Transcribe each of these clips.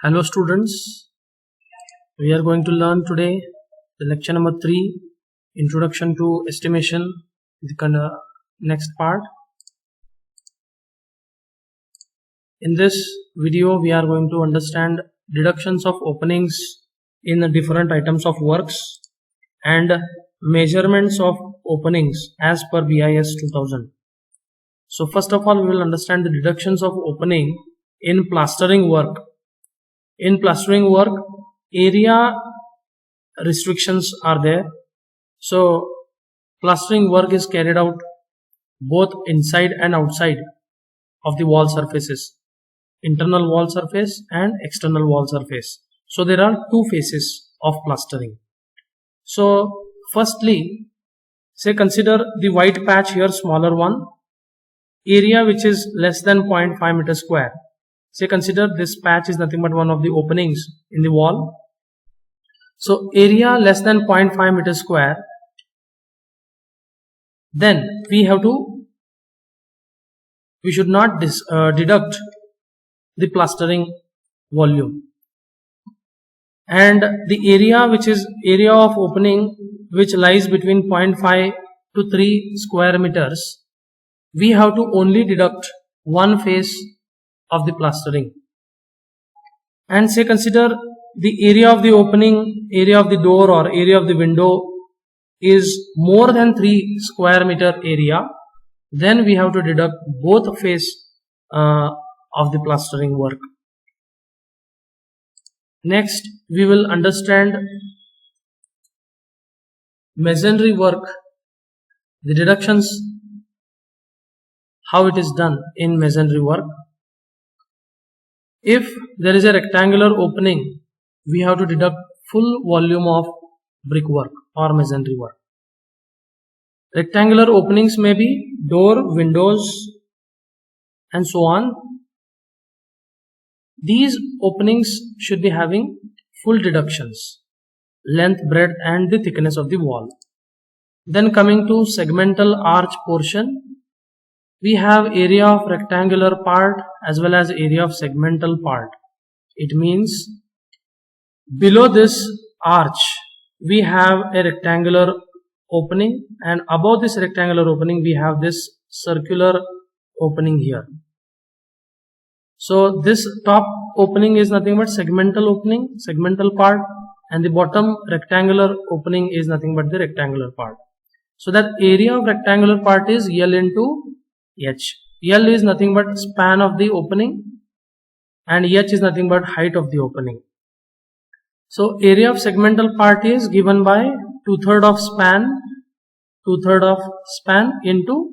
Hello students, we are going to learn today the lecture number 3, Introduction to Estimation, the next part. In this video we are going to understand deductions of openings in the different items of works and measurements of openings as per BIS 2000. So first of all we will understand the deductions of opening in plastering work. In plastering work, area restrictions are there. So plastering work is carried out both inside and outside of the wall surfaces, internal wall surface and external wall surface. So there are two phases of plastering. So firstly, say consider the white patch here, smaller one, area which is less than 0.5 meter square. Say consider this patch is nothing but one of the openings in the wall. So area less than 0.5 meter square. Then we should not deduct the plastering volume. And the area which is area of opening which lies between 0.5 to 3 square meters, we have to only deduct one face of the plastering. And say consider the area of the opening, area of the door or area of the window is more than 3 square meter area, then we have to deduct both face of the plastering work. Next we will understand masonry work, the deductions, how it is done in masonry work. If there is a rectangular opening, we have to deduct full volume of brickwork or masonry work. Rectangular openings may be door, windows and so on. These openings should be having full deductions, length, breadth and the thickness of the wall. Then coming to segmental arch portion, we have area of rectangular part as well as area of segmental part. It means below this arch we have a rectangular opening and above this rectangular opening we have this circular opening here. So this top opening is nothing but segmental opening, segmental part, and the bottom rectangular opening is nothing but the rectangular part. So that area of rectangular part is L into H. L is nothing but span of the opening and H is nothing but height of the opening. So area of segmental part is given by 2/3 of span into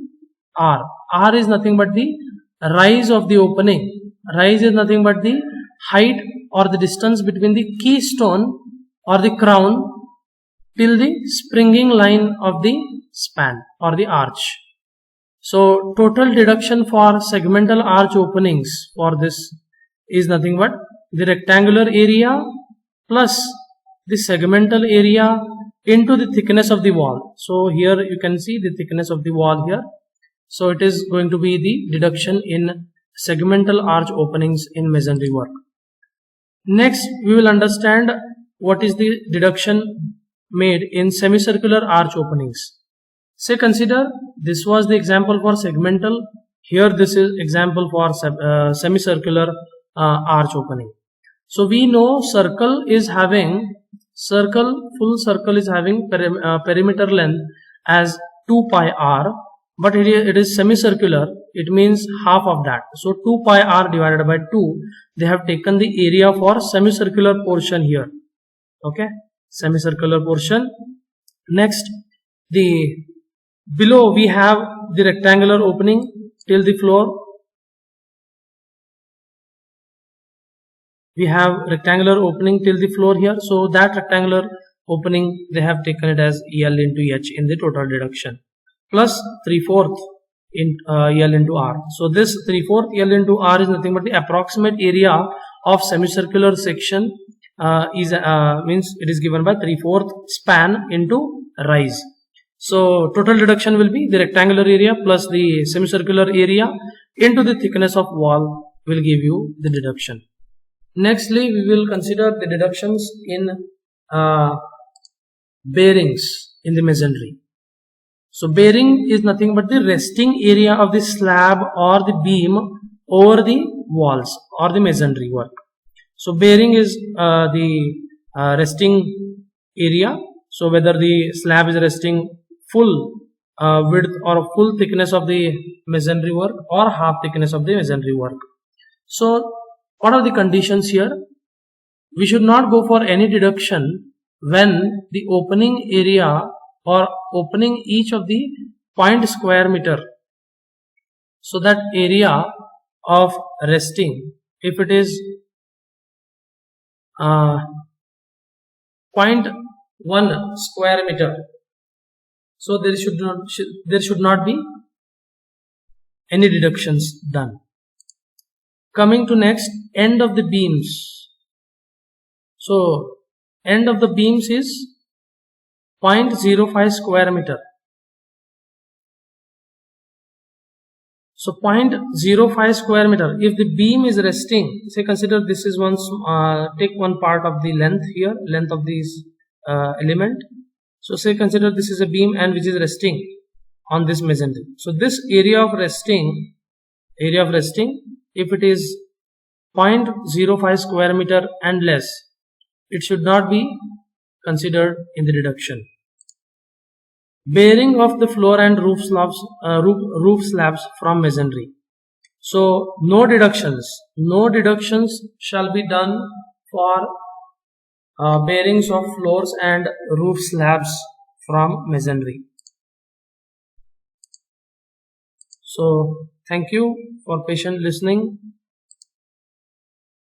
R. R is nothing but the rise of the opening. Rise is nothing but the height or the distance between the keystone or the crown till the springing line of the span or the arch. So total deduction for segmental arch openings for this is nothing but the rectangular area plus the segmental area into the thickness of the wall. So here you can see the thickness of the wall here. So it is going to be the deduction in segmental arch openings in masonry work. Next we will understand what is the deduction made in semicircular arch openings. Say consider this was the example for segmental, here this is example for semicircular arch opening. So we know full circle is having perimeter length as 2 pi r, but it is semicircular, it means half of that. So 2 pi r divided by 2, they have taken the area for semicircular portion here. Okay, semicircular portion. Next, below we have the rectangular opening till the floor. We have rectangular opening till the floor here. So that rectangular opening they have taken it as L into H in the total deduction, plus 3/4 in L into R. So this 3/4 L into R is nothing but the approximate area of semicircular section means it is given by 3/4 span into rise. So total deduction will be the rectangular area plus the semicircular area into the thickness of wall will give you the deduction. Nextly, we will consider the deductions in bearings in the masonry. So bearing is nothing but the resting area of the slab or the beam over the walls or the masonry work. So bearing is the resting area. So whether the slab is resting full width or full thickness of the masonry work or half thickness of the masonry work. So what are the conditions here? We should not go for any deduction when the opening area or opening each of the 0.0 square meter. So that area of resting, if it is 0.1 square meter, so there should not be any deductions done. Coming to next, end of the beams. So end of the beams is 0.05 square meter. So 0.05 square meter. If the beam is resting, say consider this is one, take one part of the length here, length of this element. So say consider this is a beam and which is resting on this masonry. So this area of resting, if it is 0.05 square meter and less, it should not be considered in the deduction. Bearing of the floor and roof slabs from masonry. So no deductions shall be done for bearings of floors and roof slabs from masonry. So thank you for patient listening.